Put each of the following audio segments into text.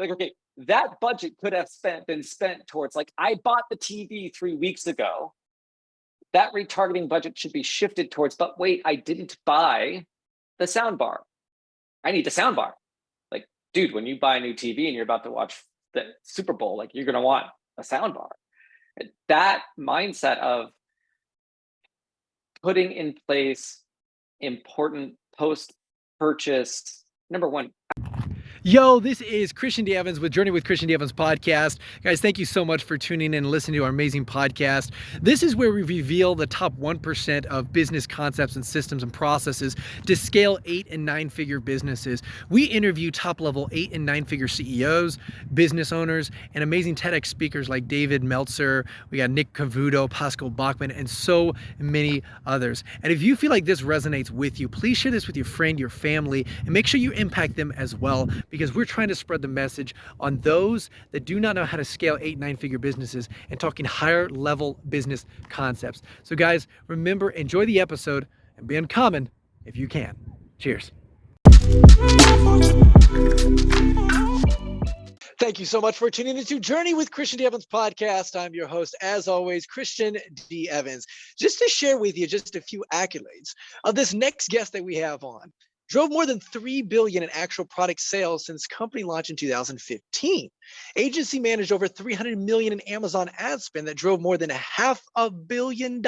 Like, okay, that budget could have been spent towards, like, I bought the TV 3 weeks ago. That retargeting budget should be shifted towards, but wait, I didn't buy the sound bar. I need the sound bar. Like, dude, when you buy a new TV and you're about to watch the Super Bowl, like, you're going to want a sound bar. That mindset of putting in place important post-purchase, number one. Yo, this is Christian D. Evans with Journey with Christian D. Evans podcast. Guys, thank you so much for tuning in and listening to our amazing podcast. This is where we reveal the top 1% of business concepts and systems and processes to scale 8 and 9-figure businesses. We interview top-level 8 and 9-figure CEOs, business owners, and amazing TEDx speakers like David Meltzer. We got Nick Cavuto, Pascal Bachman, and so many others. And if you feel like this resonates with you, please share this with your friend, your family, and make sure you impact them as well, because we're trying to spread the message on those that do not know how to scale 8, 9-figure businesses and talking higher level business concepts. So guys, remember, enjoy the episode and be uncommon if you can. Cheers. Thank you so much for tuning into Journey with Christian D. Evans podcast. I'm your host, as always, Christian D. Evans. Just to share with you just a few accolades of this next guest that we have on. Drove more than $3 billion in actual product sales since company launch in 2015. Agency managed over $300 million in Amazon ad spend that drove more than $500 million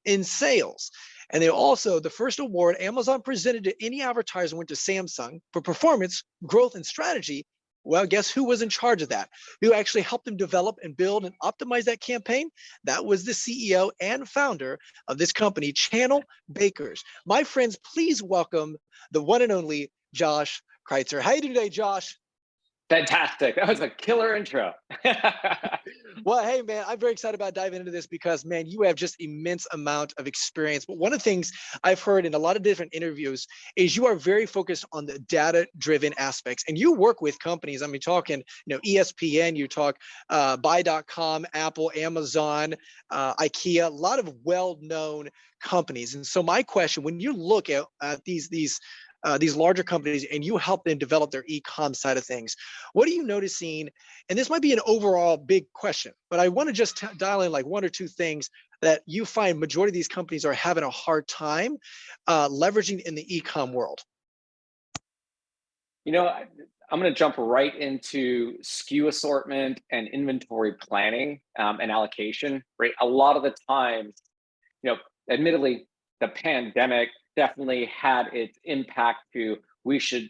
in sales. And they also, the first award Amazon presented to any advertiser went to Samsung for performance, growth, and strategy. Well, guess who was in charge of that? Who actually helped them develop and build and optimize that campaign? That was the CEO and founder of this company, Channel Bakers. My friends, please welcome the one and only Josh Kreitzer. How are you doing today, Josh? Fantastic. That was a killer intro. Well, hey, man, I'm very excited about diving into this because, man, you have just immense amount of experience. But one of the things I've heard in a lot of different interviews is you are very focused on the data-driven aspects. And you work with companies. I mean, talking, ESPN, you talk Buy.com, Apple, Amazon, IKEA, a lot of well-known companies. And so my question, when you look at these larger companies and you help them develop their e-com side of things, what are you noticing? And this might be an overall big question, but I want to just dial in like one or two things that you find majority of these companies are having a hard time leveraging in the e-com world. I'm going to jump right into SKU assortment and inventory planning and allocation, right? A lot of the times, admittedly, the pandemic definitely had its impact to, we should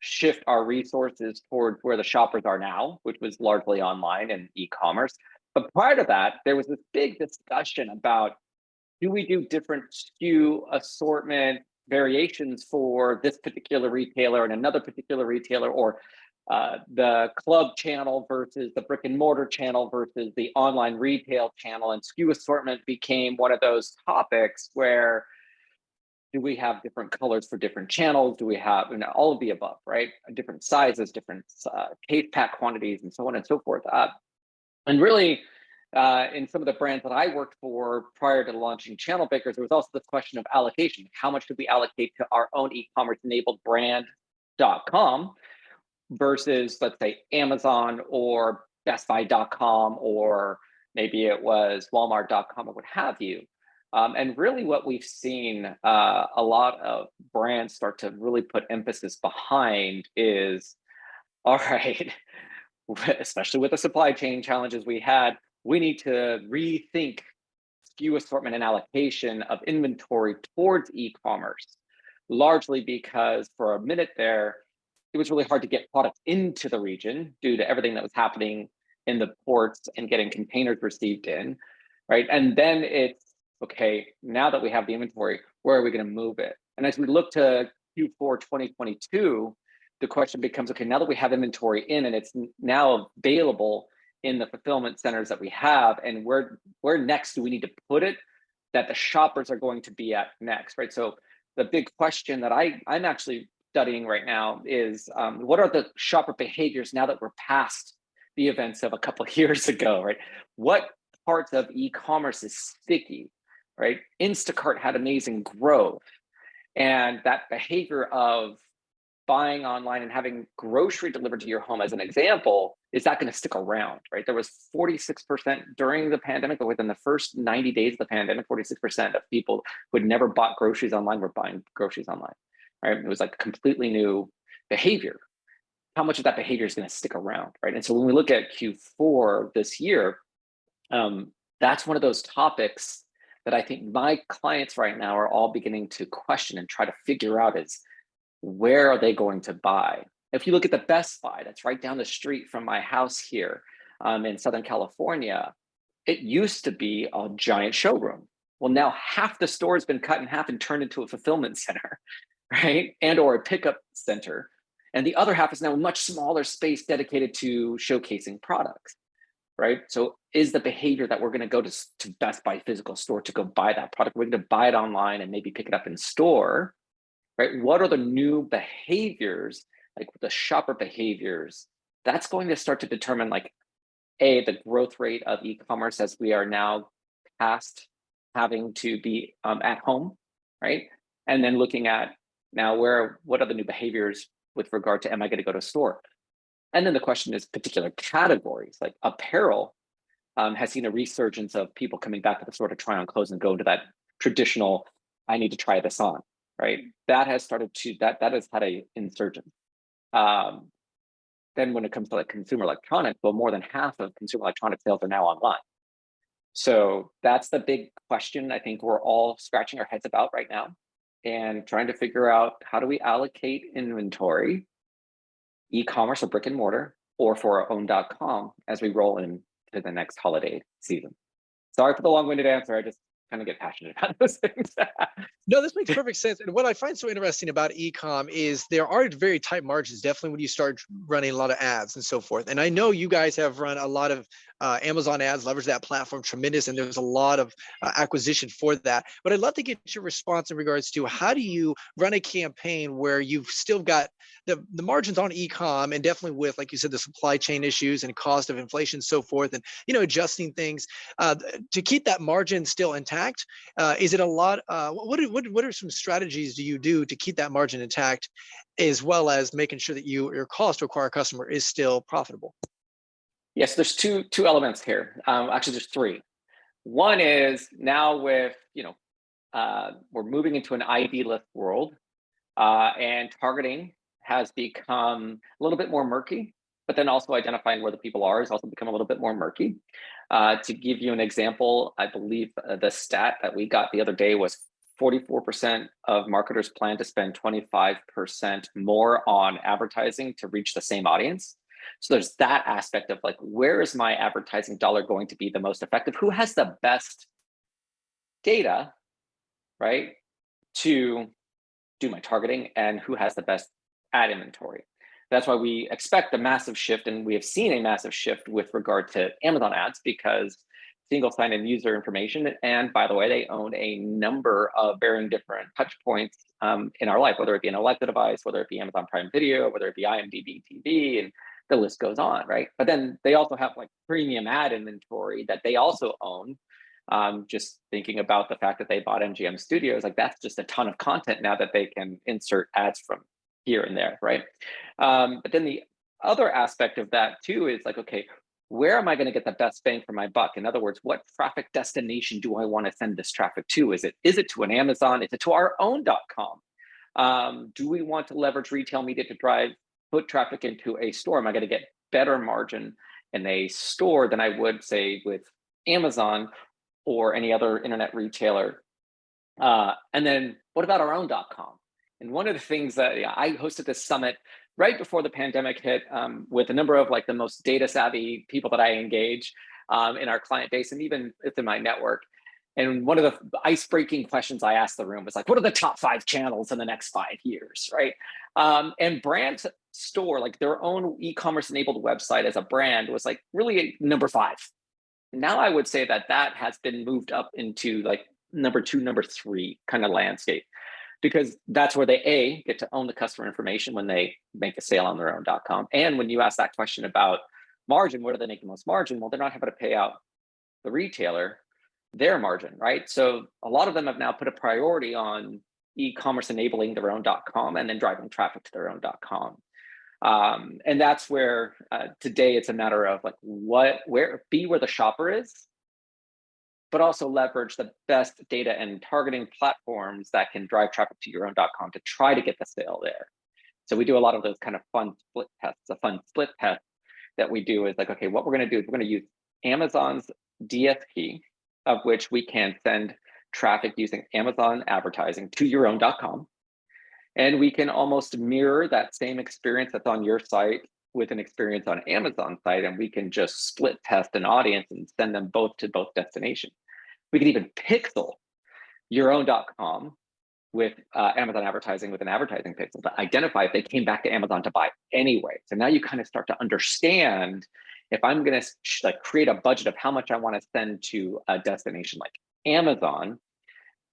shift our resources towards where the shoppers are now, which was largely online and e-commerce. But prior to that, there was this big discussion about, do we do different SKU assortment variations for this particular retailer and another particular retailer, or the club channel versus the brick and mortar channel versus the online retail channel? And SKU assortment became one of those topics where, do we have different colors for different channels? Do we have all of the above, right? Different sizes, different case pack quantities, and so on and so forth. And really, in some of the brands that I worked for prior to launching Channel Bakers, there was also this question of allocation. How much do we allocate to our own e-commerce enabled brand.com versus, let's say, Amazon or BestBuy.com, or maybe it was Walmart.com or what have you. And really what we've seen a lot of brands start to really put emphasis behind is, all right, especially with the supply chain challenges we had, we need to rethink SKU assortment and allocation of inventory towards e-commerce, largely because for a minute there, it was really hard to get product into the region due to everything that was happening in the ports and getting containers received in, right? And then it's, okay, now that we have the inventory, where are we going to move it? And as we look to Q4 2022, the question becomes, okay, now that we have inventory in and it's now available in the fulfillment centers that we have, and where next do we need to put it that the shoppers are going to be at next, right? So the big question that I'm actually studying right now is, what are the shopper behaviors now that we're past the events of a couple of years ago, right? What parts of e-commerce is sticky? Right? Instacart had amazing growth. And that behavior of buying online and having grocery delivered to your home as an example, is that going to stick around, right? There was 46% during the pandemic, but within the first 90 days of the pandemic, 46% of people who had never bought groceries online were buying groceries online, right? It was like completely new behavior. How much of that behavior is going to stick around, right? And so when we look at Q4 this year, that's one of those topics that I think my clients right now are all beginning to question and try to figure out is, where are they going to buy? If you look at the Best Buy, that's right down the street from my house here in Southern California, it used to be a giant showroom. Well, now half the store has been cut in half and turned into a fulfillment center, right? And or a pickup center. And the other half is now a much smaller space dedicated to showcasing products, right? So is the behavior that we're going to go to Best Buy physical store to go buy that product, we're going to buy it online and maybe pick it up in store, right? What are the new behaviors, like the shopper behaviors? That's going to start to determine like, the growth rate of e-commerce as we are now past having to be at home, right? And then looking at now what are the new behaviors with regard to, am I going to go to a store? And then the question is particular categories, like apparel has seen a resurgence of people coming back to the store to try on clothes and go to that traditional, I need to try this on, right? That has started to, that has had a insurgence. Then when it comes to like consumer electronics, well, more than half of consumer electronic sales are now online. So that's the big question I think we're all scratching our heads about right now and trying to figure out, how do we allocate inventory, e-commerce or brick and mortar, or for our own.com as we roll into the next holiday season. Sorry for the long-winded answer. I just kind of get passionate about those things. No, this makes perfect sense. And what I find so interesting about e-com is there are very tight margins, definitely when you start running a lot of ads and so forth. And I know you guys have run a lot of Amazon ads, leverage that platform tremendous, and there's a lot of acquisition for that. But I'd love to get your response in regards to, how do you run a campaign where you've still got the margins on e-com, and definitely with, like you said, the supply chain issues and cost of inflation and so forth, and adjusting things to keep that margin still intact? Is it a lot? What are some strategies do you do to keep that margin intact, as well as making sure that your cost to acquire a customer is still profitable? Yes, there's two elements here. Actually, there's three. One is now with, we're moving into an ID-less world, and targeting has become a little bit more murky, but then also identifying where the people are has also become a little bit more murky. To give you an example, I believe the stat that we got the other day was 44% of marketers plan to spend 25% more on advertising to reach the same audience. So there's that aspect of like, where is my advertising dollar going to be the most effective? Who has the best data, right, to do my targeting, and who has the best ad inventory? That's why we expect a massive shift, and we have seen a massive shift with regard to Amazon ads, because single sign-in user information, and by the way, they own a number of varying different touch points in our life, whether it be an Alexa device, whether it be Amazon Prime Video, whether it be IMDb TV, and the list goes on, right? But then they also have like premium ad inventory that they also own. Just thinking about the fact that they bought MGM Studios, like that's just a ton of content now that they can insert ads from here and there, right? But then the other aspect of that too is like, okay, where am I going to get the best bang for my buck? In other words, what traffic destination do I want to send this traffic to? Is it to an Amazon? Is it to our own.com? Do we want to leverage retail media to drive foot traffic into a store? Am I going to get better margin in a store than I would say with Amazon or any other internet retailer? And then what about our own.com? And one of the things that I hosted this summit right before the pandemic hit with a number of like the most data savvy people that I engage in our client base and even within my network. And one of the ice-breaking questions I asked the room was like, what are the top 5 channels in the next 5 years, right? And brand store, like their own e-commerce enabled website as a brand was like really number 5. Now I would say that that has been moved up into like number 2, number 3 kind of landscape, because that's where they get to own the customer information when they make a sale on their own.com. And when you ask that question about margin, where do they make the most margin? Well, they're not having to pay out the retailer their margin, right? So a lot of them have now put a priority on e-commerce enabling their own .com and then driving traffic to their own .com. And that's where today it's a matter of like be where the shopper is, but also leverage the best data and targeting platforms that can drive traffic to your own .com to try to get the sale there. So we do a lot of those kind of fun split tests. A fun split test that we do is like, okay, what we're going to do is we're going to use Amazon's DSP, of which we can send traffic using Amazon advertising to your own .com. And we can almost mirror that same experience that's on your site with an experience on Amazon site, and we can just split test an audience and send them both to both destinations. We can even pixel your own .com with Amazon advertising with an advertising pixel to identify if they came back to Amazon to buy anyway. So now you kind of start to understand if I'm going to like create a budget of how much I want to send to a destination like Amazon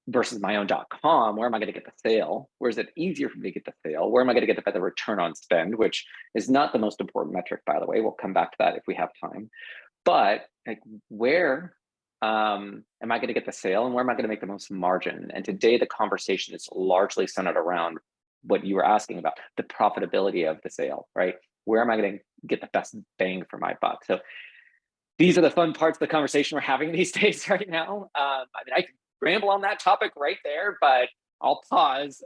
versus my own .com, where am I going to get the sale? Where is it easier for me to get the sale? Where am I going to get the better return on spend, which is not the most important metric, by the way. We'll come back to that if we have time. But like, where am I going to get the sale and where am I going to make the most margin? And today the conversation is largely centered around what you were asking about, the profitability of the sale, right? Where am I going to get the best bang for my buck? So these are the fun parts of the conversation we're having these days right now. I mean, I could ramble on that topic right there, but I'll pause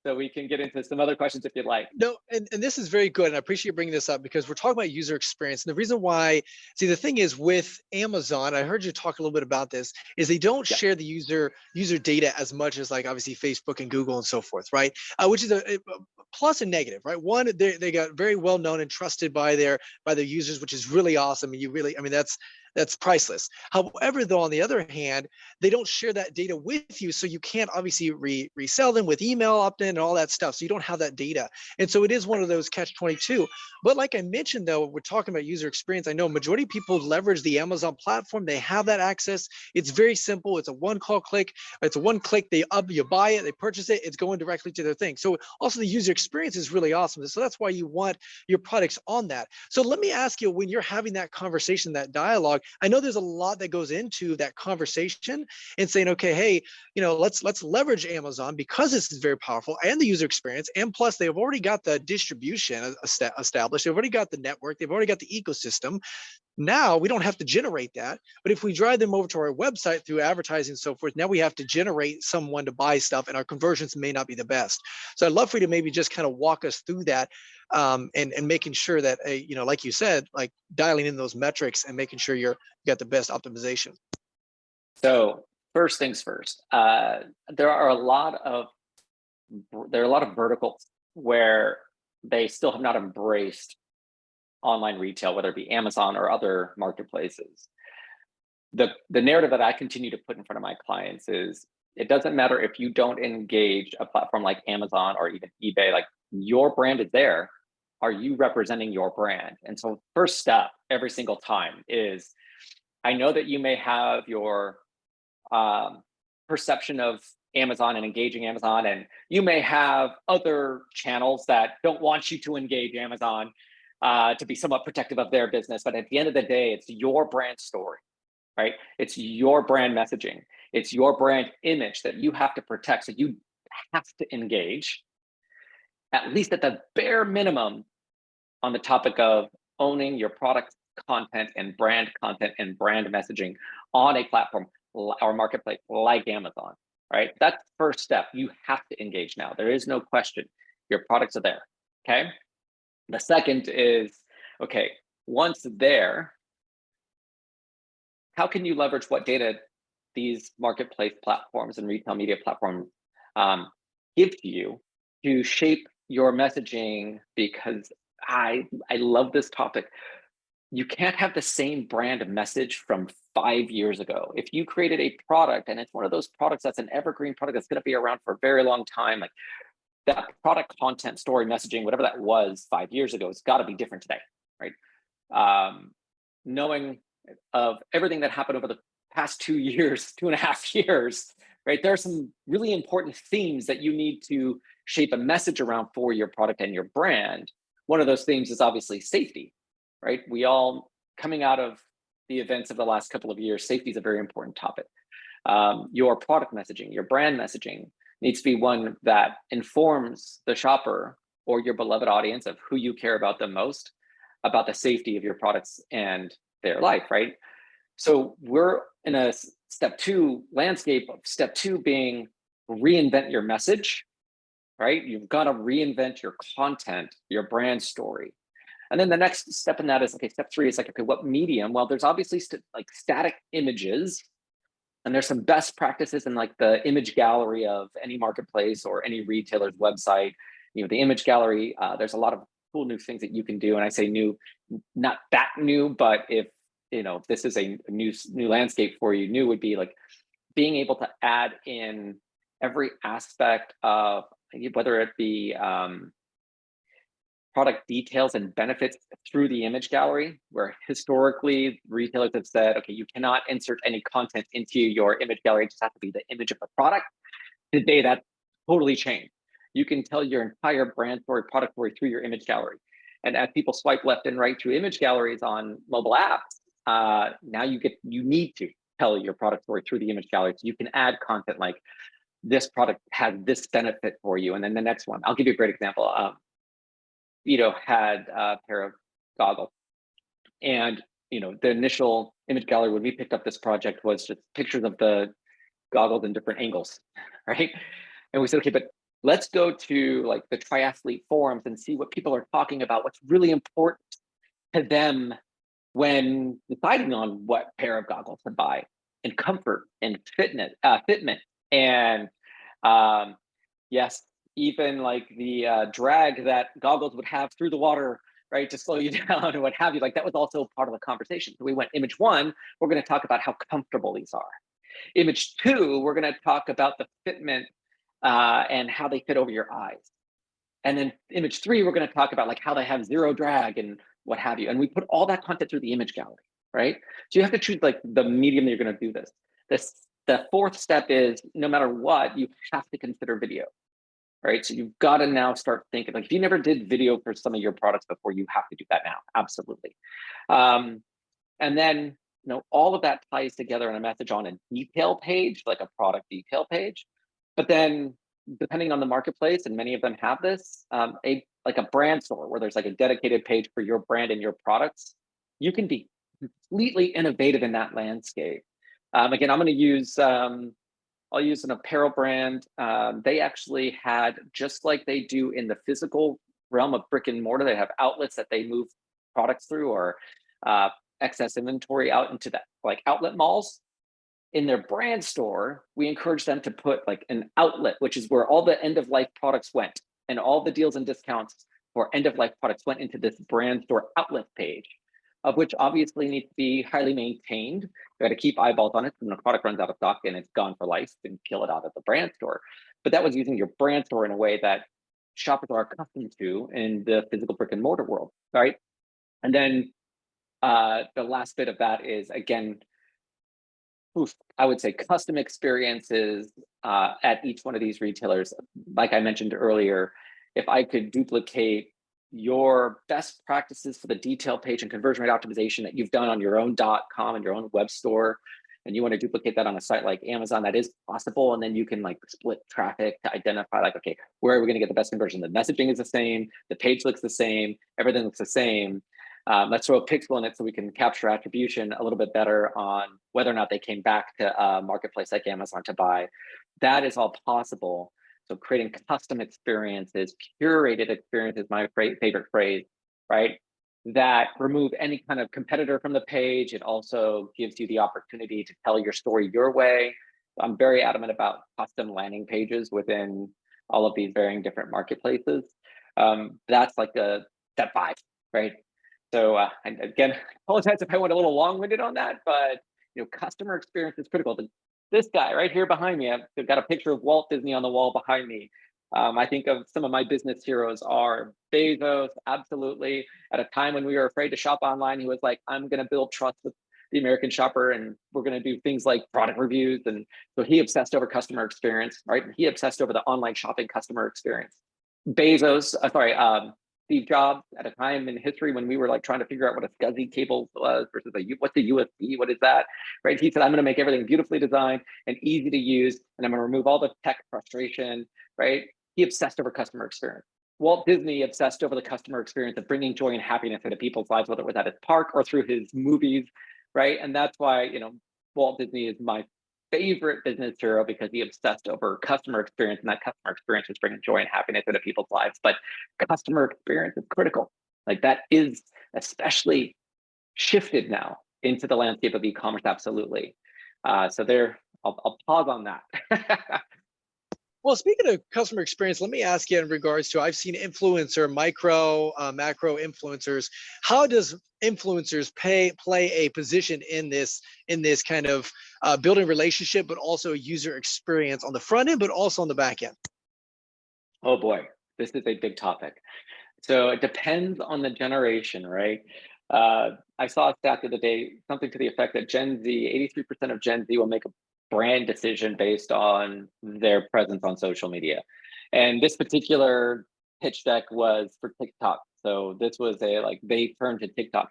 so we can get into some other questions if you'd like. No, and this is very good. And I appreciate you bringing this up because we're talking about user experience. And the reason why, see, the thing is with Amazon, I heard you talk a little bit about this, is they don't share the user data as much as like obviously Facebook and Google and so forth, right? Which is a plus and negative, right? One, they got very well known and trusted by their users, which is really awesome. And you really, I mean, that's priceless. However, though, on the other hand, they don't share that data with you. So you can't obviously resell them with email opt-in and all that stuff. So you don't have that data. And so it is one of those catch-22. But like I mentioned, though, we're talking about user experience. I know majority of people leverage the Amazon platform. They have that access. It's very simple. It's a one-call click. It's a one-click. You buy it, they purchase it. It's going directly to their thing. So also the user experience is really awesome. So that's why you want your products on that. So let me ask you, when you're having that conversation, that dialogue, I know there's a lot that goes into that conversation and saying, okay, hey, let's leverage Amazon because this is very powerful and the user experience. And plus they've already got the distribution established. They've already got the network. They've already got the ecosystem. Now we don't have to generate that, but if we drive them over to our website through advertising and so forth, now we have to generate someone to buy stuff and our conversions may not be the best. So I'd love for you to maybe just kind of walk us through that and making sure that, like you said, like dialing in those metrics and making sure you got the best optimization. So first things first, there are a lot of verticals where they still have not embraced online retail, whether it be Amazon or other marketplaces. The narrative that I continue to put in front of my clients is it doesn't matter if you don't engage a platform like Amazon or even eBay, like your brand is there. Are you representing your brand? And so first step every single time is, I know that you may have your perception of Amazon and engaging Amazon, and you may have other channels that don't want you to engage Amazon to be somewhat protective of their business. But at the end of the day, it's your brand story, right? It's your brand messaging. It's your brand image that you have to protect. So you have to engage, at least at the bare minimum, on the topic of owning your product content and brand messaging on a platform or marketplace like Amazon, right? That's the first step. You have to engage now. There is no question. Your products are there, okay? The second is, okay, once there, how can you leverage what data these marketplace platforms and retail media platforms give to you to shape your messaging? Because I love this topic. You can't have the same brand message from 5 years ago. If you created a product and it's one of those products that's an evergreen product that's going to be around for a very long time, like that product content, story, messaging, whatever that was 5 years ago, it's got to be different today, right? Knowing of everything that happened over the past 2 years, 2.5 years, right? There are some really important themes that you need to shape a message around for your product and your brand. One of those themes is obviously safety, right? We all, coming out of the events of the last couple of years, safety is a very important topic. Your product messaging, your brand messaging, needs to be one that informs the shopper or your beloved audience of who you care about the most, about the safety of your products and their life, right? So we're in a step 2 landscape of step 2 being reinvent your message, right? You've got to reinvent your content, your brand story. And then the next step in that is, okay, step 3 is like, okay, what medium? Well, there's obviously like static images, and there's some best practices in like the image gallery of any marketplace or any retailer's website. You know, the image gallery, there's a lot of cool new things that you can do. And I say new, not that new, but if, you know, if this is a new landscape for you, new would be like being able to add in every aspect of, whether it be product details and benefits through the image gallery, where historically retailers have said, okay, you cannot insert any content into your image gallery, it just has to be the image of the product. Today, that totally changed. You can tell your entire brand story, product story through your image gallery. And as people swipe left and right through image galleries on mobile apps, now you need to tell your product story through the image gallery. So you can add content like, this product has this benefit for you. And then the next one, I'll give you a great example. Had a pair of goggles, and the initial image gallery when we picked up this project was just pictures of the goggles in different angles, right? And we said, okay, but let's go to like the triathlete forums and see what people are talking about, what's really important to them when deciding on what pair of goggles to buy, and comfort and fitment, and yes, even like the drag that goggles would have through the water, right, to slow you down and what have you. Like that was also part of the conversation. So we went image 1, we're going to talk about how comfortable these are. Image 2, we're going to talk about the fitment and how they fit over your eyes. And then image 3, we're going to talk about like how they have zero drag and what have you. And we put all that content through the image gallery, right? So you have to choose like the medium that you're going to do this. The 4th step is, no matter what, you have to consider video, right? So you've got to now start thinking, like if you never did video for some of your products before, you have to do that now, absolutely. And then, all of that ties together in a message on a detail page, like a product detail page. But then depending on the marketplace, and many of them have this, like a brand store where there's like a dedicated page for your brand and your products, you can be completely innovative in that landscape. Again, I'm going to use, I'll use an apparel brand. They actually had, just like they do in the physical realm of brick and mortar, they have outlets that they move products through, or excess inventory out into that like outlet malls. In their brand store, we encourage them to put like an outlet, which is where all the end of life products went, and all the deals and discounts for end of life products went into this brand store outlet page, of which obviously needs to be highly maintained. You got to keep eyeballs on it when the product runs out of stock and it's gone for life, and kill it out at the brand store. But that was using your brand store in a way that shoppers are accustomed to in the physical brick and mortar world, right? And then the last bit of that is, again, I would say custom experiences at each one of these retailers. Like I mentioned earlier, if I could duplicate your best practices for the detail page and conversion rate optimization that you've done on your own .com and your own web store, and you want to duplicate that on a site like Amazon, that is possible. And then you can like split traffic to identify like, okay, where are we going to get the best conversion? The messaging is the same, the page looks the same, everything looks the same. Let's throw a pixel in it so we can capture attribution a little bit better on whether or not they came back to a marketplace like Amazon to buy. That is all possible. So creating custom experiences, curated experiences, my favorite phrase, right? That remove any kind of competitor from the page. It also gives you the opportunity to tell your story your way. I'm very adamant about custom landing pages within all of these varying different marketplaces. That's like a step 5, right? So and again, I apologize if I went a little long-winded on that, but customer experience is critical. This guy right here behind me, I've got a picture of Walt Disney on the wall behind me. I think of some of my business heroes are Bezos, absolutely. At a time when we were afraid to shop online, he was like, I'm going to build trust with the American shopper, and we're going to do things like product reviews. And so he obsessed over customer experience, right? He obsessed over the online shopping customer experience. Steve Jobs at a time in history when we were like trying to figure out what a SCSI cable was versus what's a USB, what is that, right? He said, I'm going to make everything beautifully designed and easy to use, and I'm going to remove all the tech frustration, right? He obsessed over customer experience. Walt Disney obsessed over the customer experience of bringing joy and happiness into people's lives, whether it was at his park or through his movies, right? And that's why, Walt Disney is my favorite business hero, because he obsessed over customer experience, and that customer experience was bringing joy and happiness into people's lives. But customer experience is critical. Like, that is especially shifted now into the landscape of e-commerce. Absolutely. So there, I'll pause on that. Well, speaking of customer experience, let me ask you in regards to, I've seen influencer, micro, macro influencers. How does influencers play a position in this kind of building relationship, but also user experience on the front end, but also on the back end? Oh boy, this is a big topic. So it depends on the generation, right? I saw a stat the other day, something to the effect that Gen Z, 83% of Gen Z will make a brand decision based on their presence on social media. And this particular pitch deck was for TikTok. So this was they turned to TikTok.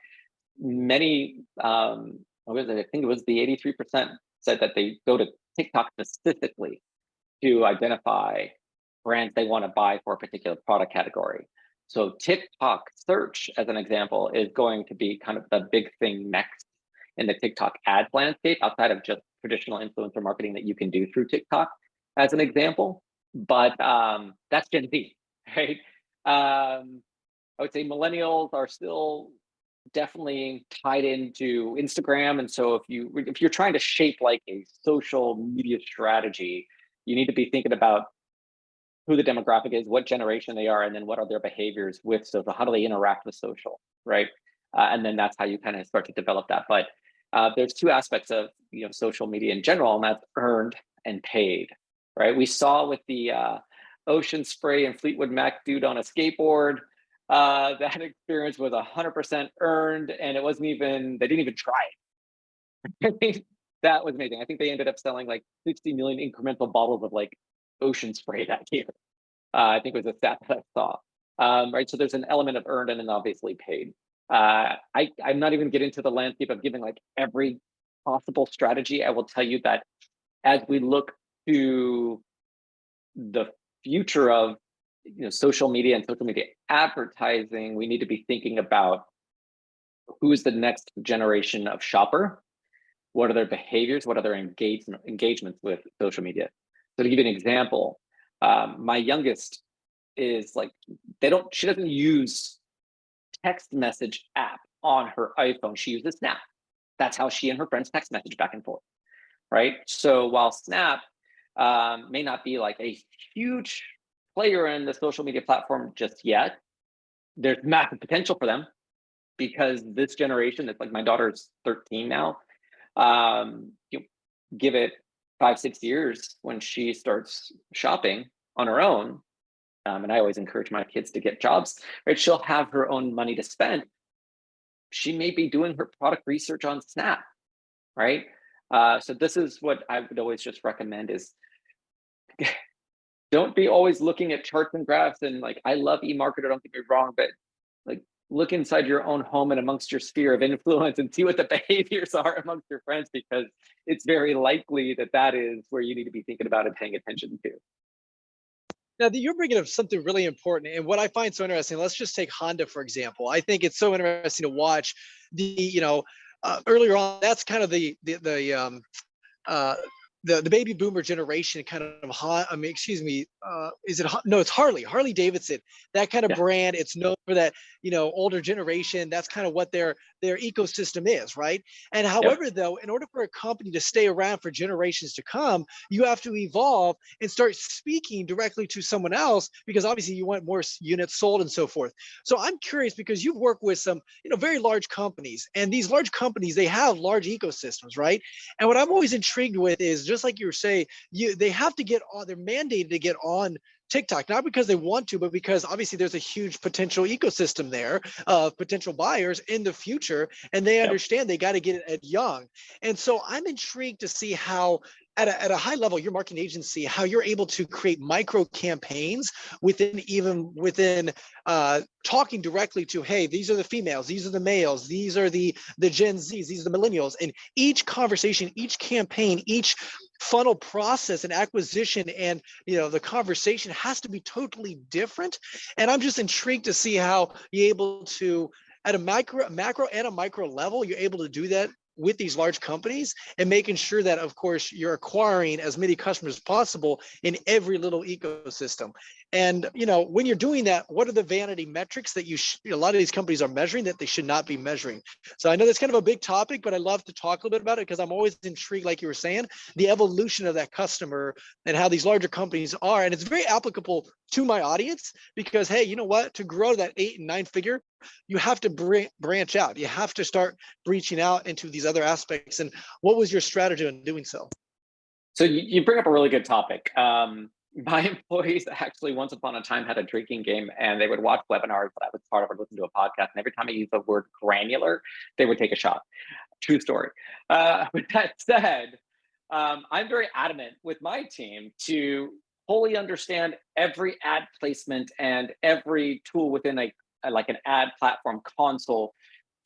Many, what was it? I think it was the 83% said that they go to TikTok specifically to identify brands they want to buy for a particular product category. So TikTok search, as an example, is going to be kind of the big thing next in the TikTok ads landscape, outside of just traditional influencer marketing that you can do through TikTok, as an example. But that's Gen Z, right? I would say millennials are still definitely tied into Instagram. And so if you're trying to shape like a social media strategy, you need to be thinking about who the demographic is, what generation they are, and then what are their behaviors with social. How do they interact with social, right? And then that's how you kind of start to develop that. But there's two aspects of social media in general, and that's earned and paid, right? We saw with the Ocean Spray and Fleetwood Mac dude on a skateboard, that experience was 100% earned, and they didn't even try it. I think that was amazing. I think they ended up selling like 60 million incremental bottles of like Ocean Spray that year. I think it was a stat that I saw. Right, so there's an element of earned and then obviously paid. I'm not even getting into the landscape of giving like every possible strategy. I will tell you that as we look to the future of social media and social media advertising, we need to be thinking about who is the next generation of shopper, what are their behaviors, what are their engagements with social media. So to give you an example, my youngest is like, she doesn't use text message app on her iPhone. She uses Snap. That's how she and her friends text message back and forth, right? So while Snap may not be like a huge player in the social media platform just yet, there's massive potential for them, because this generation, it's like my daughter's 13 now. You give it 5-6 years when she starts shopping on her own, and I always encourage my kids to get jobs, right? She'll have her own money to spend. She may be doing her product research on Snap, right? So this is what I would always just recommend is don't be always looking at charts and graphs. And like, I love eMarketer, don't get me wrong, but like, look inside your own home and amongst your sphere of influence and see what the behaviors are amongst your friends, because it's very likely that is where you need to be thinking about and paying attention to. Now that you're bringing up something really important, and what I find so interesting, let's just take Honda, for example. I think it's so interesting to watch earlier on, that's kind of the baby boomer generation kind of, it's Harley Davidson, that kind of brand. It's known for that, older generation. That's kind of what their ecosystem is, right? And however, though, in order for a company to stay around for generations to come, you have to evolve and start speaking directly to someone else, because obviously you want more units sold and so forth. So I'm curious, because you've worked with some, very large companies, and these large companies, they have large ecosystems, right? And what I'm always intrigued with is, just like you were saying, they have to get on, they're mandated to get on TikTok, not because they want to, but because obviously there's a huge potential ecosystem there of potential buyers in the future, and they understand they got to get it at young. And so I'm intrigued to see how at a high level, your marketing agency, how you're able to create micro campaigns within talking directly to, hey, these are the females, these are the males, these are the Gen Zs, these are the millennials, and each conversation, each campaign, each funnel process and acquisition and the conversation has to be totally different. And I'm just intrigued to see how you're able to, at a macro and a micro level, you're able to do that with these large companies, and making sure that, of course, you're acquiring as many customers as possible in every little ecosystem. And when you're doing that, what are the vanity metrics that a lot of these companies are measuring that they should not be measuring? So I know that's kind of a big topic, but I love to talk a little bit about it because I'm always intrigued, like you were saying, the evolution of that customer and how these larger companies are. And it's very applicable to my audience because, hey, you know what? To grow that 8 and 9 figure, you have to branch out. You have to start reaching out into these other aspects. And what was your strategy in doing so? So you bring up a really good topic. My employees actually once upon a time had a drinking game, and they would watch webinars that I was part of or listen to a podcast. And every time I used the word granular, they would take a shot. True story. With that said, I'm very adamant with my team to fully understand every ad placement and every tool within like an ad platform console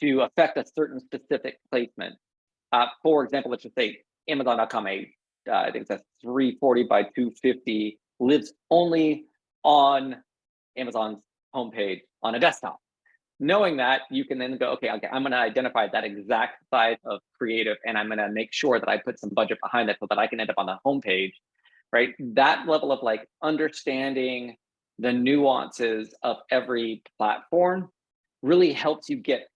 to affect a certain specific placement. For example, let's just say Amazon.com, I think it's a 340 by 250, lives only on Amazon's homepage on a desktop. Knowing that, you can then go, okay, I'm going to identify that exact size of creative, and I'm going to make sure that I put some budget behind it so that I can end up on the homepage, right? That level of like understanding the nuances of every platform really helps you get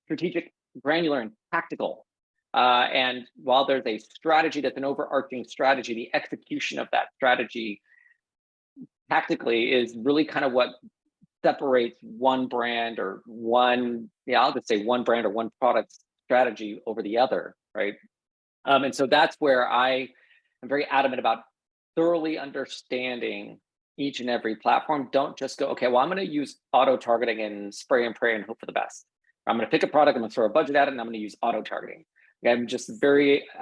strategic, granular, and tactical. And while there's a strategy that's an overarching strategy, the execution of that strategy tactically is really kind of what separates one brand or I'll just say one brand or one product strategy over the other, right? And so that's where I am very adamant about thoroughly understanding each and every platform. Don't just go, okay, well, I'm going to use auto targeting and spray and pray and hope for the best. I'm going to pick a product, I'm going to throw a budget at it, and I'm going to use auto targeting. I'm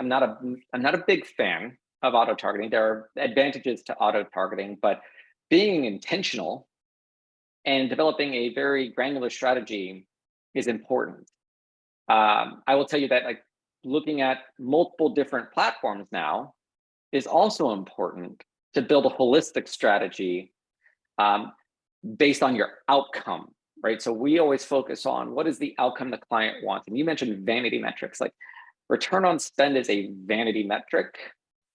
not a big fan of auto targeting. There are advantages to auto targeting, but being intentional and developing a very granular strategy is important. I will tell you that like looking at multiple different platforms now is also important to build a holistic strategy based on your outcome, right? So we always focus on what is the outcome the client wants. And you mentioned vanity metrics, like return on spend is a vanity metric.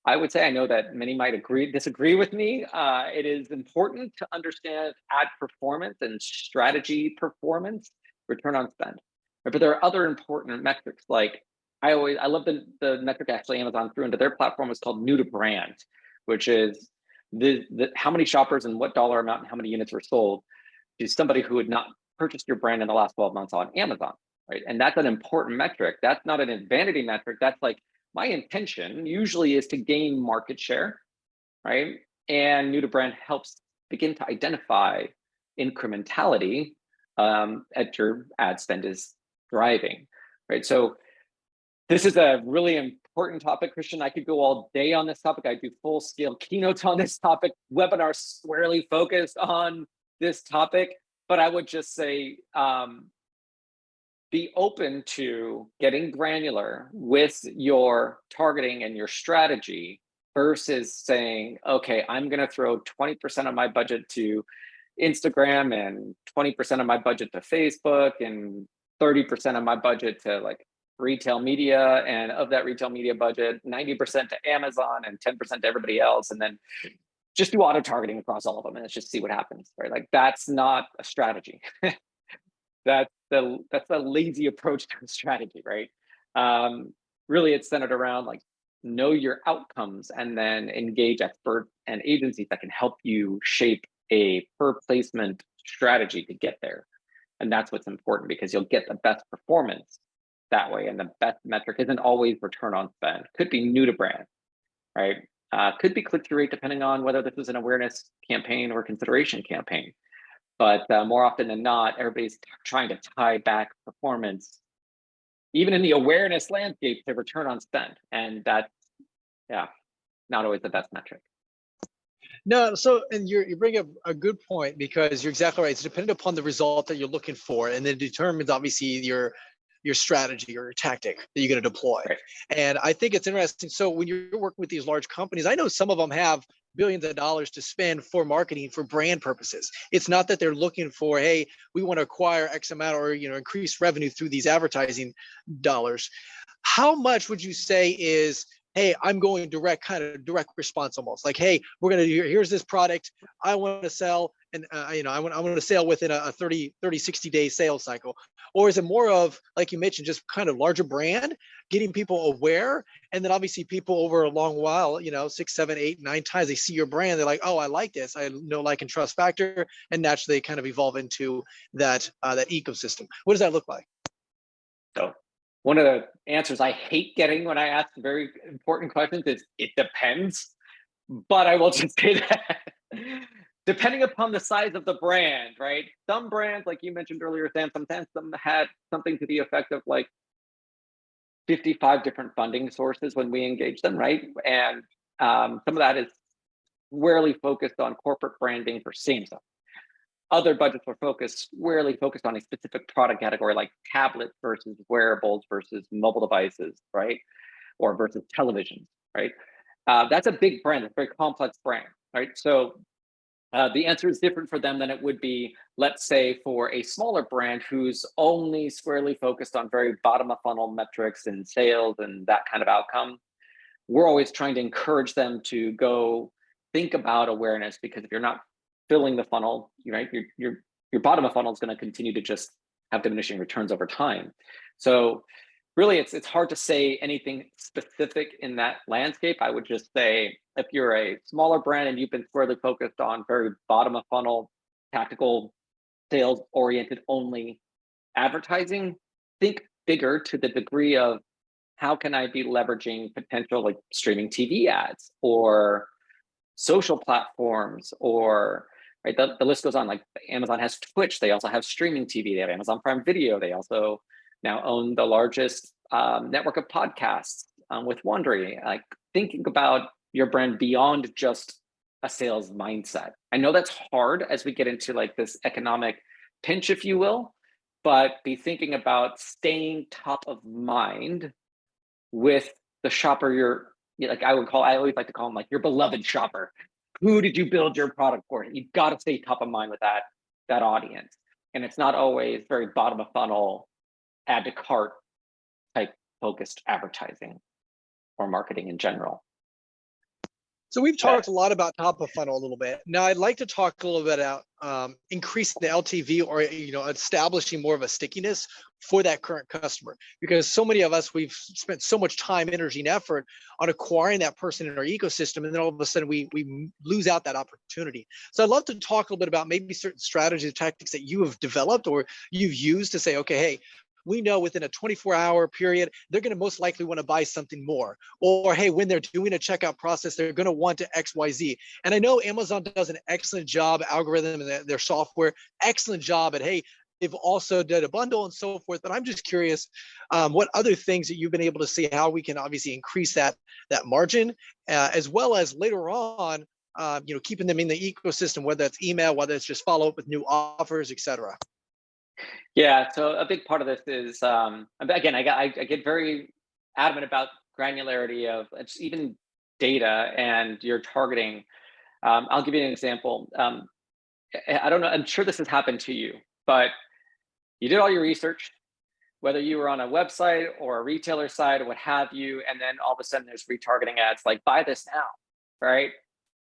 I would say, I know that many might disagree with me. It is important to understand ad performance and strategy performance, return on spend. But there are other important metrics. Like I love the metric actually Amazon threw into their platform is called new to brand, which is how many shoppers and what dollar amount and how many units were sold to somebody who had not purchased your brand in the last 12 months on Amazon, right? And that's an important metric. That's not an vanity metric. That's like, my intention usually is to gain market share, right? And new to brand helps begin to identify incrementality at your ad spend is driving, right? So this is a really important topic, Christian. I could go all day on this topic. I do full scale keynotes on this topic, webinars squarely focused on this topic, but I would just say, be open to getting granular with your targeting and your strategy versus saying, okay, I'm going to throw 20% of my budget to Instagram and 20% of my budget to Facebook and 30% of my budget to like retail media. And of that retail media budget, 90% to Amazon and 10% to everybody else. And then just do auto targeting across all of them and let's just see what happens, right? Like that's not a strategy. That's the lazy approach to a strategy, right? Really, it's centered around like know your outcomes and then engage experts and agencies that can help you shape a per placement strategy to get there. And that's what's important because you'll get the best performance that way. And the best metric isn't always return on spend. Could be new to brand, right? Could be click-through rate depending on whether this is an awareness campaign or consideration campaign. But more often than not, everybody's trying to tie back performance, even in the awareness landscape, to return on spend. And yeah, not always the best metric. No, so and you bring up a good point because you're exactly right. It's dependent upon the result that you're looking for, and then determines obviously your strategy or your tactic that you're going to deploy. Right. And I think it's interesting. So when you're working with these large companies, I know some of them have billions of dollars to spend for marketing for brand purposes. It's not that they're looking for, hey, we want to acquire X amount or increase revenue through these advertising dollars. How much would you say is, hey, I'm going direct, kind of direct response, almost like, hey, we're going to do, here's this product I want to sell, and I want to sell within a 30 60-day sales cycle? Or is it more of, like you mentioned, just kind of larger brand, getting people aware, and then obviously people over a long while, 6 7 8 9 times they see your brand, they're like, oh, I like this, I know, like, and trust factor, and naturally they kind of evolve into that that ecosystem. What does that look like? So one of the answers I hate getting when I ask very important questions is it depends. But I will just say that depending upon the size of the brand, right? Some brands, like you mentioned earlier, Sam, sometimes some had something to the effect of like 55 different funding sources when we engage them, right? And some of that is squarely focused on corporate branding for Samsung. Other budgets were squarely focused on a specific product category, like tablets versus wearables versus mobile devices, right? Or versus televisions, right? That's a big brand, it's a very complex brand, right? So the answer is different for them than it would be, let's say, for a smaller brand who's only squarely focused on very bottom of funnel metrics and sales and that kind of outcome. We're always trying to encourage them to go think about awareness, because if you're not filling the funnel, right, your bottom of funnel is going to continue to just have diminishing returns over time. So really, it's hard to say anything specific in that landscape. I would just say if you're a smaller brand and you've been squarely focused on very bottom of funnel, tactical, sales oriented only advertising, think bigger to the degree of how can I be leveraging potential like streaming TV ads or social platforms, or right, the list goes on. Like Amazon has Twitch, they also have streaming TV, they have Amazon Prime Video, they also now own the largest network of podcasts with Wondery. Like thinking about your brand beyond just a sales mindset. I know that's hard as we get into like this economic pinch, if you will, but be thinking about staying top of mind with the shopper like I always like to call them like your beloved shopper. Who did you build your product for? You've got to stay top of mind with that audience. And it's not always very bottom of funnel, add to cart type focused advertising or marketing in general. So we've talked a lot about top of funnel a little bit. Now I'd like to talk a little bit about increasing the LTV, or establishing more of a stickiness for that current customer, because so many of us, we've spent so much time, energy, and effort on acquiring that person in our ecosystem, and then all of a sudden we lose out that opportunity. So I'd love to talk a little bit about maybe certain strategies, tactics that you have developed or you've used to say, okay, hey, we know within a 24-hour period, they're going to most likely want to buy something more. Or, hey, when they're doing a checkout process, they're going to want to XYZ. And I know Amazon does an excellent job, algorithm and their software, excellent job at, hey, they've also did a bundle and so forth. But I'm just curious, what other things that you've been able to see how we can obviously increase that margin, as well as later on, keeping them in the ecosystem, whether it's email, whether it's just follow up with new offers, et cetera. Yeah, so a big part of this is again, I get very adamant about granularity of it's even data and your targeting. I'll give you an example. I don't know, I'm sure this has happened to you, but you did all your research, whether you were on a website or a retailer site or what have you, and then all of a sudden there's retargeting ads like buy this now, right?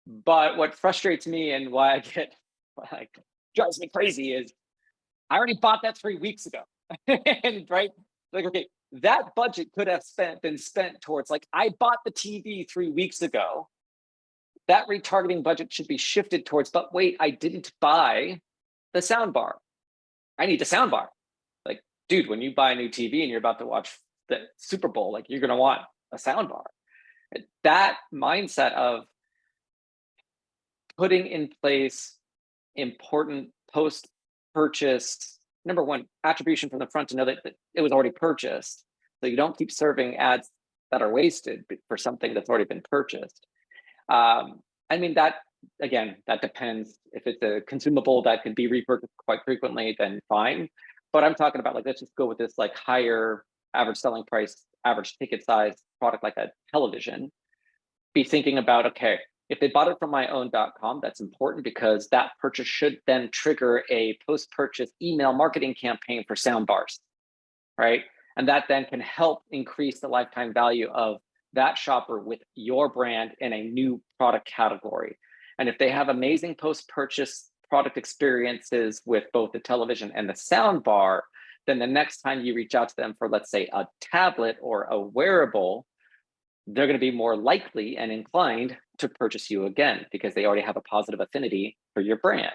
But what frustrates me and why I get like drives me crazy is I already bought that 3 weeks ago. And right, like, okay, that budget could have been spent towards like, I bought the TV 3 weeks ago. That retargeting budget should be shifted towards, but wait, I didn't buy the sound bar. I need the sound bar. Like, dude, when you buy a new TV and you're about to watch the Super Bowl, like you're gonna want a sound bar. That mindset of putting in place important post-purchase, number one, attribution from the front to know that it was already purchased. So you don't keep serving ads that are wasted for something that's already been purchased. I mean, that again, that depends. If it's a consumable that can be repurchased quite frequently, then fine. But I'm talking about, like, let's just go with this like higher average selling price, average ticket size product like a television. Be thinking about, okay, if they bought it from myown.com, that's important because that purchase should then trigger a post-purchase email marketing campaign for soundbars, right? And that then can help increase the lifetime value of that shopper with your brand in a new product category. And if they have amazing post-purchase product experiences with both the television and the soundbar, then the next time you reach out to them for, let's say, a tablet or a wearable, they're going to be more likely and inclined to purchase you again because they already have a positive affinity for your brand,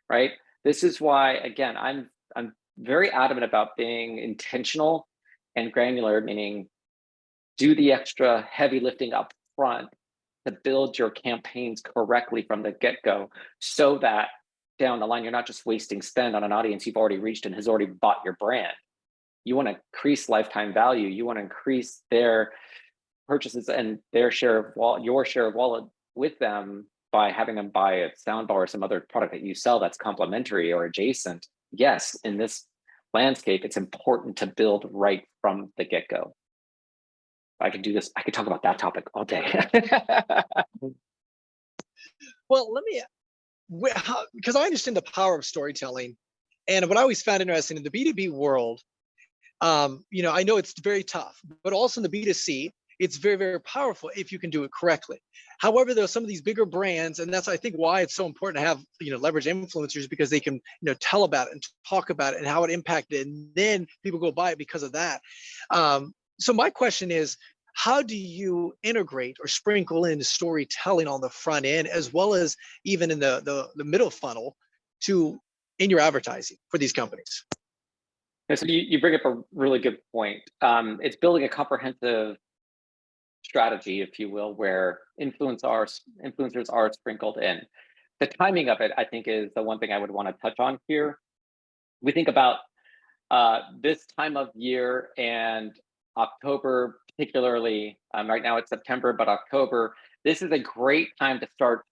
right? This is why, again, I'm very adamant about being intentional and granular, meaning do the extra heavy lifting up front to build your campaigns correctly from the get-go so that down the line, you're not just wasting spend on an audience you've already reached and has already bought your brand. You want to increase lifetime value. You want to increase their purchases and their share of wallet, your share of wallet with them by having them buy a soundbar or some other product that you sell that's complementary or adjacent. Yes, in this landscape, it's important to build right from the get-go. I could do this. I could talk about that topic all day. Well, let me, because I understand the power of storytelling. And what I always found interesting in the B2B world, I know it's very tough, but also in the B2C, it's very, very powerful if you can do it correctly. However, there are some of these bigger brands, and that's, I think, why it's so important to have, leverage influencers, because they can, tell about it and talk about it and how it impacted, and then people go buy it because of that. So my question is, how do you integrate or sprinkle in storytelling on the front end, as well as even in the middle funnel in your advertising for these companies? Yeah, so you bring up a really good point. It's building a comprehensive strategy, if you will, where influencers are sprinkled in. The timing of it, I think, is the one thing I would want to touch on here. We think about this time of year and October, particularly. Right now it's September, but October, this is a great time to start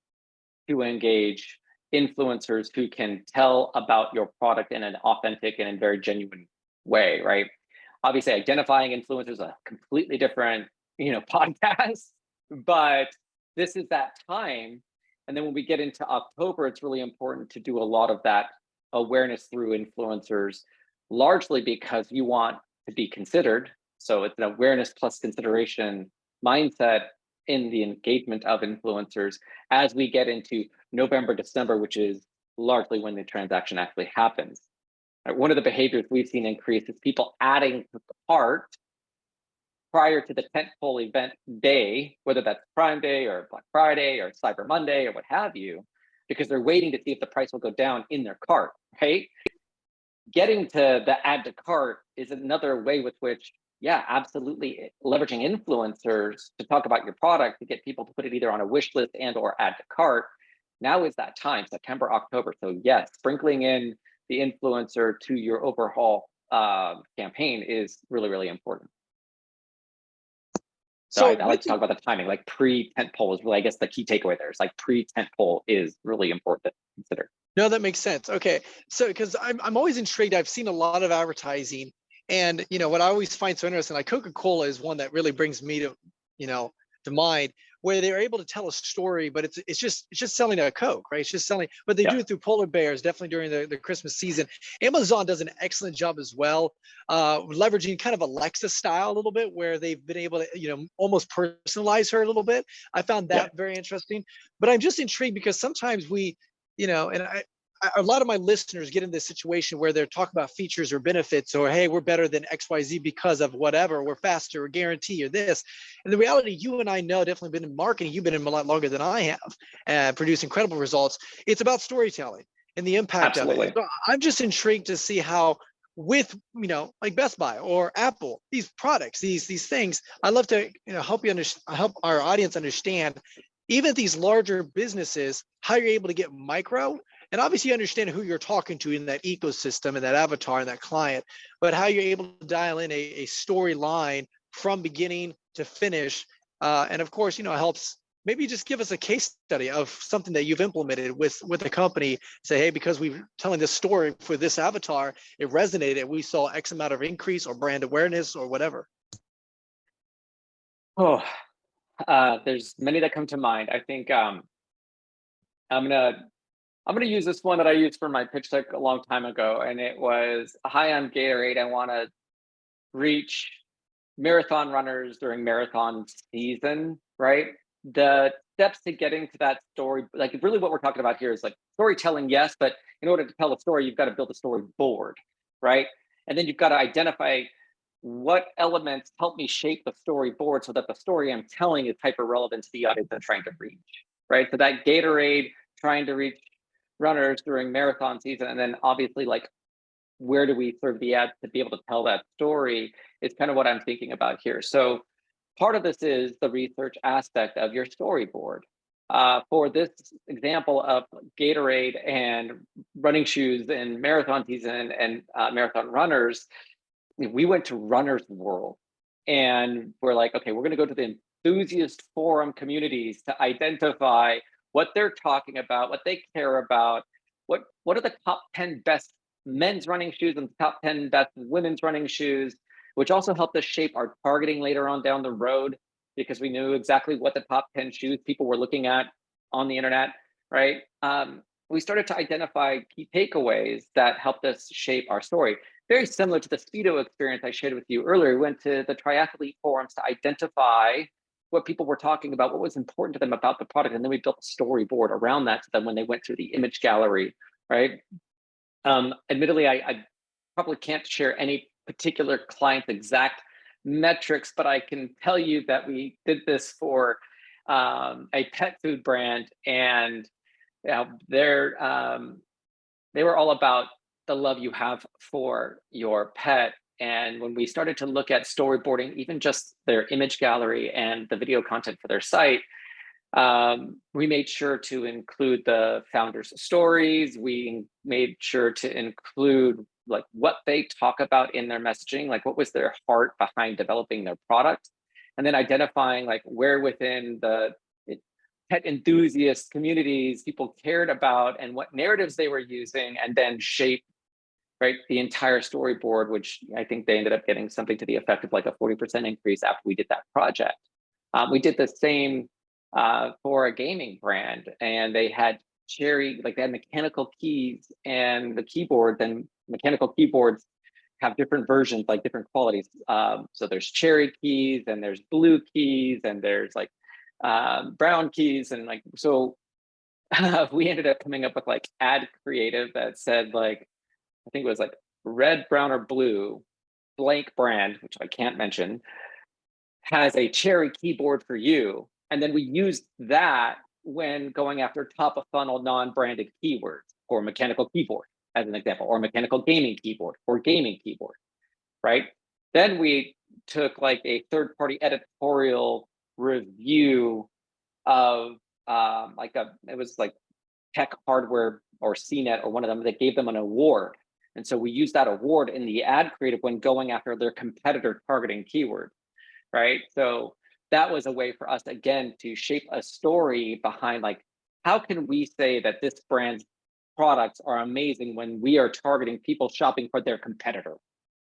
to engage influencers who can tell about your product in an authentic and in very genuine way, right? Obviously, identifying influencers is a completely different, podcast, but this is that time. And then when we get into October, it's really important to do a lot of that awareness through influencers, largely because you want to be considered. So it's an awareness plus consideration mindset in the engagement of influencers as we get into November, December, which is largely when the transaction actually happens. One of the behaviors we've seen increase is people adding to the cart prior to the tentpole event day, whether that's Prime Day or Black Friday or Cyber Monday or what have you, because they're waiting to see if the price will go down in their cart, right? Getting to the add to cart is another way with which, yeah, absolutely, leveraging influencers to talk about your product to get people to put it either on a wish list and or add to cart. Now is that time, September, October. So yes, sprinkling in the influencer to your overhaul campaign is really, really important. So I like to talk about the timing, like pre-tentpole is really, I guess, the key takeaway there. It's like pre-tentpole is really important to consider. No, that makes sense. Okay, so because I'm always intrigued. I've seen a lot of advertising, and what I always find so interesting, like Coca-Cola is one that really brings me to to mind, where they're able to tell a story, but it's just selling a Coke, right? It's just selling, but they do it through polar bears, definitely during the Christmas season. Amazon does an excellent job as well, leveraging kind of Alexa style a little bit, where they've been able to almost personalize her a little bit. I found that very interesting. But I'm just intrigued because sometimes we, and a lot of my listeners get in this situation where they're talking about features or benefits, or, hey, we're better than XYZ because of whatever, we're faster, or guarantee, or this. And the reality, you and I know, definitely been in marketing, you've been in a lot longer than I have, produced incredible results. It's about storytelling and the impact of it. So I'm just intrigued to see how, with like Best Buy or Apple, these products, these things, I love to help our audience understand, even these larger businesses, how you're able to get micro. And obviously you understand who you're talking to in that ecosystem and that avatar and that client, but how you're able to dial in a storyline from beginning to finish. And of course, it helps. Maybe just give us a case study of something that you've implemented with the company. Say, hey, because we're telling this story for this avatar, it resonated. We saw X amount of increase or brand awareness or whatever. Oh, there's many that come to mind. I think I'm gonna use this one that I used for my pitch deck a long time ago, and it was, "Hi, I'm Gatorade. I want to reach marathon runners during marathon season," right? The steps to getting to that story, like really what we're talking about here is like storytelling, yes, but in order to tell a story, you've got to build a storyboard, right? And then you've got to identify what elements help me shape the storyboard so that the story I'm telling is hyper relevant to the audience I'm trying to reach, right? So that Gatorade trying to reach runners during marathon season, and then obviously like where do we serve the ad to be able to tell that story is kind of what I'm thinking about here. So part of this is the research aspect of your storyboard. For this example of Gatorade and running shoes in marathon season and marathon runners, we went to Runner's World and we're like, okay, we're going to go to the enthusiast forum communities to identify what they're talking about, what they care about, what are the top 10 best men's running shoes and the top 10 best women's running shoes, which also helped us shape our targeting later on down the road because we knew exactly what the top 10 shoes people were looking at on the internet, right? We started to identify key takeaways that helped us shape our story. Very similar to the Speedo experience I shared with you earlier. We went to the triathlete forums to identify what people were talking about, what was important to them about the product, and then we built a storyboard around that so that when they went through the image gallery, right? Admittedly, I probably can't share any particular client's exact metrics, but I can tell you that we did this for a pet food brand, and they were all about the love you have for your pet. And when we started to look at storyboarding, even just their image gallery and the video content for their site, we made sure to include the founders' stories. We made sure to include like what they talk about in their messaging, like what was their heart behind developing their product, and then identifying like where within the pet enthusiast communities people cared about and what narratives they were using, and then shape right the entire storyboard, which I think they ended up getting something to the effect of like a 40% increase after we did that project. We did the same for a gaming brand, and they had they had mechanical keys and the keyboard, and mechanical keyboards have different versions, like different qualities. So there's cherry keys and there's blue keys and there's like brown keys. And like, so we ended up coming up with like ad creative that said like, I think it was like red, brown, or blue, blank brand, which I can't mention, has a cherry keyboard for you. And then we used that when going after top of funnel non-branded keywords or mechanical keyboard as an example, or mechanical gaming keyboard or gaming keyboard, right? Then we took like a third-party editorial review of it was like Tech Hardware or CNET or one of them that gave them an award. And so we used that award in the ad creative when going after their competitor targeting keywords, right? So that was a way for us, again, to shape a story behind like, how can we say that this brand's products are amazing when we are targeting people shopping for their competitor?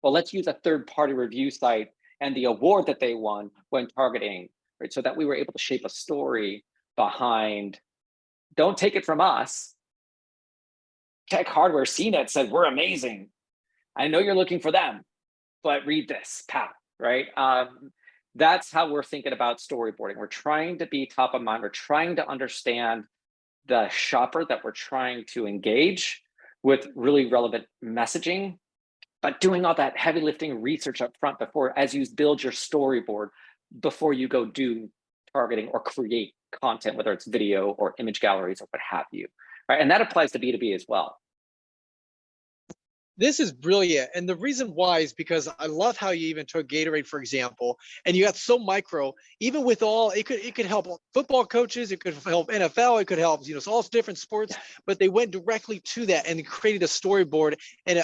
Well, let's use a third-party review site and the award that they won when targeting, right? So that we were able to shape a story behind, don't take it from us. Tech Hardware CNET said, we're amazing. I know you're looking for them, but read this, pal, right? That's how we're thinking about storyboarding. We're trying to be top of mind. We're trying to understand the shopper that we're trying to engage with really relevant messaging, but doing all that heavy lifting research up front before, as you build your storyboard, before you go do targeting or create content, whether it's video or image galleries or what have you, right? And that applies to B2B as well. This is brilliant. And the reason why is because I love how you even took Gatorade, for example, and you got so micro, even with all, it could help football coaches, it could help NFL, it could help, all different sports, but they went directly to that and created a storyboard and,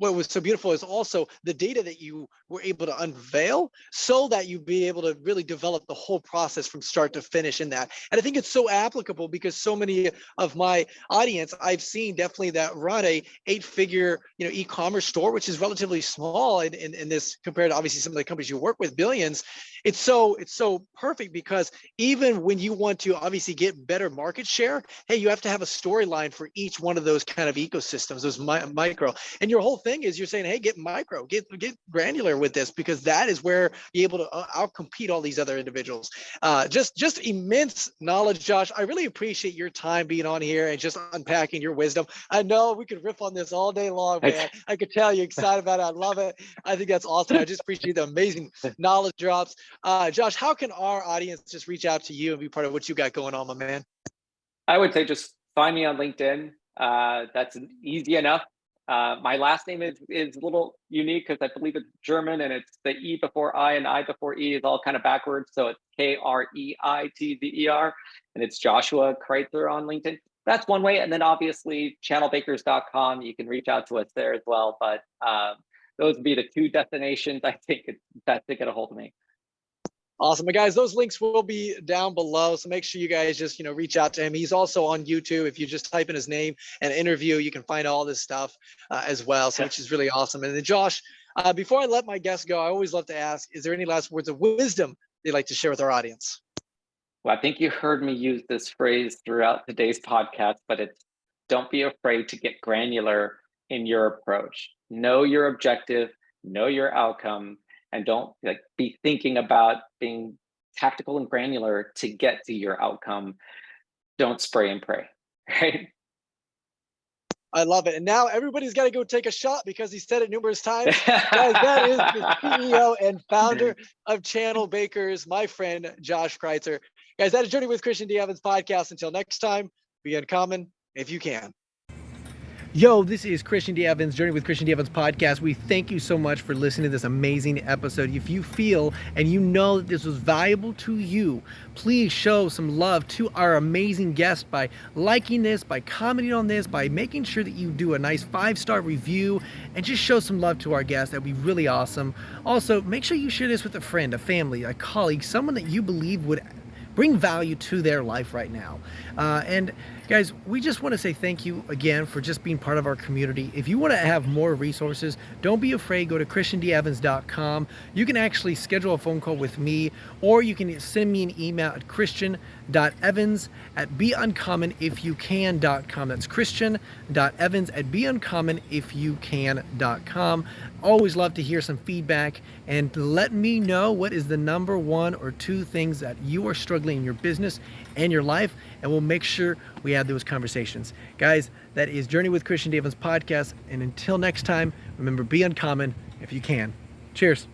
what was so beautiful is also the data that you were able to unveil so that you'd be able to really develop the whole process from start to finish in that. And I think it's so applicable because so many of my audience I've seen definitely that run a 8-figure, e-commerce store, which is relatively small in this compared to obviously some of the companies you work with, billions. It's so perfect because even when you want to obviously get better market share, hey, you have to have a storyline for each one of those kind of ecosystems, those micro. And your whole thing is you're saying, hey, get micro, get granular with this, because that is where you're able to outcompete all these other individuals. Just immense knowledge, Josh. I really appreciate your time being on here and just unpacking your wisdom. I know we could riff on this all day long, man. I could tell you're excited about it. I love it. I think that's awesome. I just appreciate the amazing knowledge drops. Josh, how can our audience just reach out to you and be part of what you got going on, my man? I would say just find me on LinkedIn. That's easy enough. My last name is a little unique because I believe it's German, and it's the E before I and I before E is all kind of backwards. So it's Kreitzer, and it's Joshua Kreitzer on LinkedIn. That's one way. And then obviously channelbakers.com, you can reach out to us there as well. But those would be the two destinations I think it's best to get a hold of me. Awesome. But guys, those links will be down below. So make sure you guys just, reach out to him. He's also on YouTube. If you just type in his name and interview, you can find all this stuff as well. So which is really awesome. And then Josh, before I let my guests go, I always love to ask, is there any last words of wisdom they'd like to share with our audience? Well, I think you heard me use this phrase throughout today's podcast, but it's don't be afraid to get granular in your approach. Know your objective, know your outcome, and don't be thinking about being tactical and granular to get to your outcome. Don't spray and pray, right? I love it. And now everybody's got to go take a shot because he said it numerous times. Guys, that is the CEO and founder of Channel Bakers, my friend, Josh Kreitzer. Guys, that is Journey with Christian D. Evans podcast. Until next time, be uncommon if you can. Yo, this is Christian D. Evans, Journey with Christian D. Evans podcast. We thank you so much for listening to this amazing episode. If you feel and you know that this was valuable to you, please show some love to our amazing guest by liking this, by commenting on this, by making sure that you do a nice 5-star review and just show some love to our guest. That'd be really awesome. Also, make sure you share this with a friend, a family, a colleague, someone that you believe would bring value to their life right now. And guys, we just want to say thank you again for just being part of our community. If you want to have more resources, don't be afraid. Go to christiandeevans.com. You can actually schedule a phone call with me, or you can send me an email at christian.evans@beUncommonIfYouCan.com. That's christian.evans@beUncommonIfYouCan.com. Always love to hear some feedback and let me know what is the number 1 or 2 things that you are struggling in your business and your life, and we'll make sure we have those conversations. Guys, that is Journey with Christian D. Evans podcast, and until next time, remember, be uncommon if you can. Cheers.